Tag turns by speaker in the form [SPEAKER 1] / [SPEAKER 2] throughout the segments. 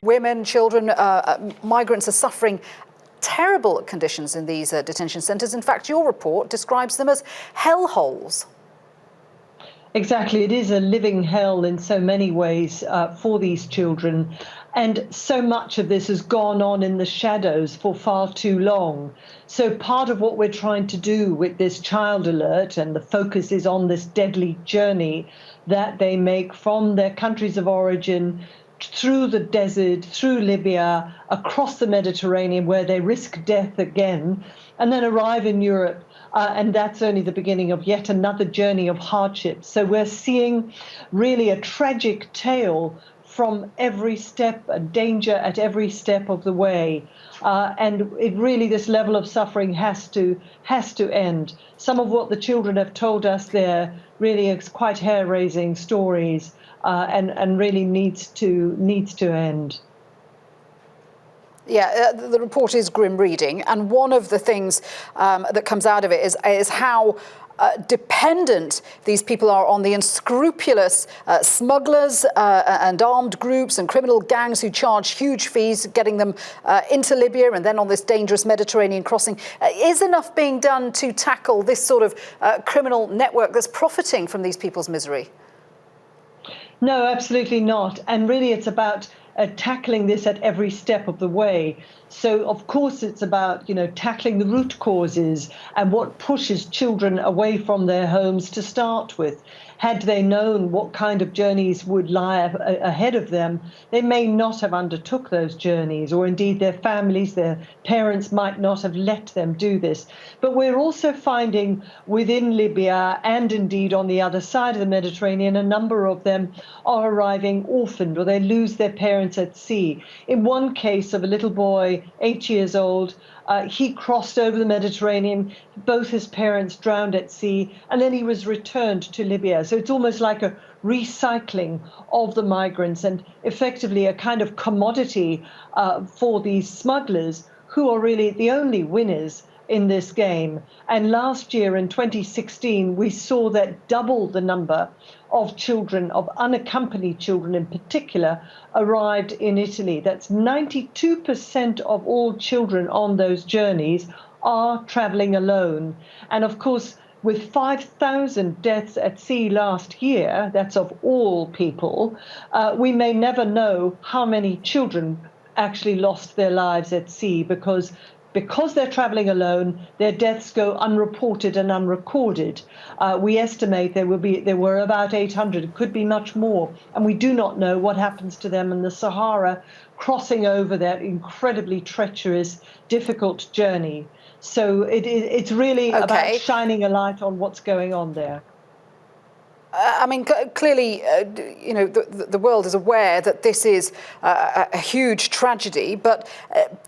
[SPEAKER 1] Women, children, migrants are suffering terrible conditions in these detention centres. In fact, your report describes them as hellholes.
[SPEAKER 2] Exactly. It is a living hell in so many ways for these children. And so much of this has gone on in the shadows for far too long. So part of what we're trying to do with this child alert, and the focus is on this deadly journey that they make from their countries of origin through the desert, through Libya, across the Mediterranean, where they risk death again, and then arrive in Europe. And that's only the beginning of yet another journey of hardship. So we're seeing really a tragic tale from every step, a danger at every step of the way. And it really, this level of suffering has to end. Some of what the children have told us there really is quite hair-raising stories, and really needs to end.
[SPEAKER 1] Yeah, the report is grim reading, and one of the things that comes out of it is how dependent these people are on the unscrupulous smugglers and armed groups and criminal gangs who charge huge fees, getting them into Libya and then on this dangerous Mediterranean crossing. Is enough being done to tackle this sort of criminal network that's profiting from these people's misery?
[SPEAKER 2] No, absolutely not. And really, it's about tackling this at every step of the way. So, of course, it's about, tackling the root causes and what pushes children away from their homes to start with. Had they known what kind of journeys would lie ahead of them, they may not have undertook those journeys, or indeed their families, their parents might not have let them do this. But we're also finding within Libya, and indeed on the other side of the Mediterranean, a number of them are arriving orphaned, or they lose their parents at sea. In one case of a little boy, 8 years old, he crossed over the Mediterranean, both his parents drowned at sea, and then he was returned to Libya. So it's almost like a recycling of the migrants, and effectively a kind of commodity for these smugglers, who are really the only winners in this game. And last year in 2016, we saw that double the number of children, of unaccompanied children in particular, arrived in Italy. That's 92% of all children on those journeys are traveling alone. And of course, with 5,000 deaths at sea last year, that's of all people, we may never know how many children actually lost their lives at sea, because they're traveling alone, their deaths go unreported and unrecorded. We estimate there were about 800, it could be much more, and we do not know what happens to them in the Sahara, crossing over that incredibly treacherous, difficult journey. So it's really about shining a light on what's going on there.
[SPEAKER 1] I mean, clearly, the world is aware that this is a huge tragedy, but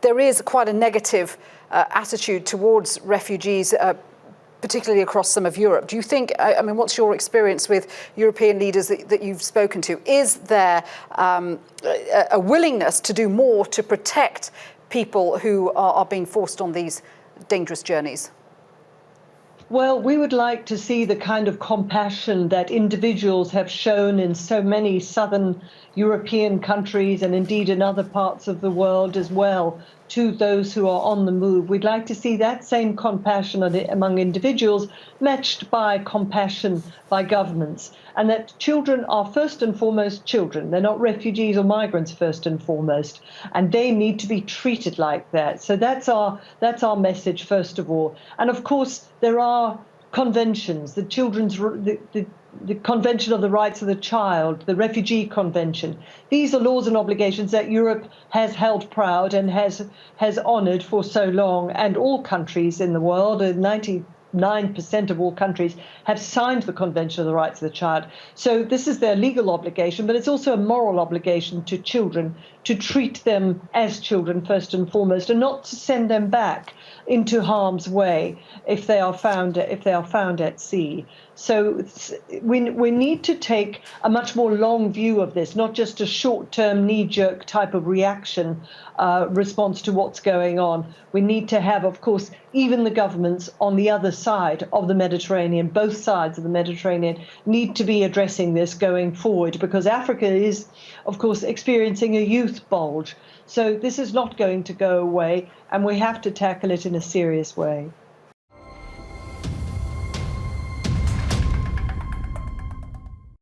[SPEAKER 1] there is quite a negative attitude towards refugees, particularly across some of Europe. Do you think, what's your experience with European leaders that you've spoken to? Is there a willingness to do more to protect people who are being forced on these dangerous journeys?
[SPEAKER 2] Well, we would like to see the kind of compassion that individuals have shown in so many southern European countries, and indeed in other parts of the world as well, to those who are on the move. We'd like to see that same compassion among individuals matched by compassion by governments, and that children are first and foremost children. They're not refugees or migrants first and foremost, and they need to be treated like that. So that's our message first of all. And of course, there are conventions, the Convention of the Rights of the Child, the Refugee Convention. These are laws and obligations that Europe has held proud and has honoured for so long, and all countries in the world, 99% of all countries, have signed the Convention of the Rights of the Child. So this is their legal obligation, but it's also a moral obligation to children to treat them as children first and foremost, and not to send them back into harm's way if they are found at sea. So we need to take a much more long view of this, not just a short-term knee-jerk type of reaction response to what's going on. We need to have, of course, even the governments on the other side of the Mediterranean, both sides of the Mediterranean, need to be addressing this going forward, because Africa is, of course, experiencing a youth bulge. So this is not going to go away, and we have to tackle it in a serious way.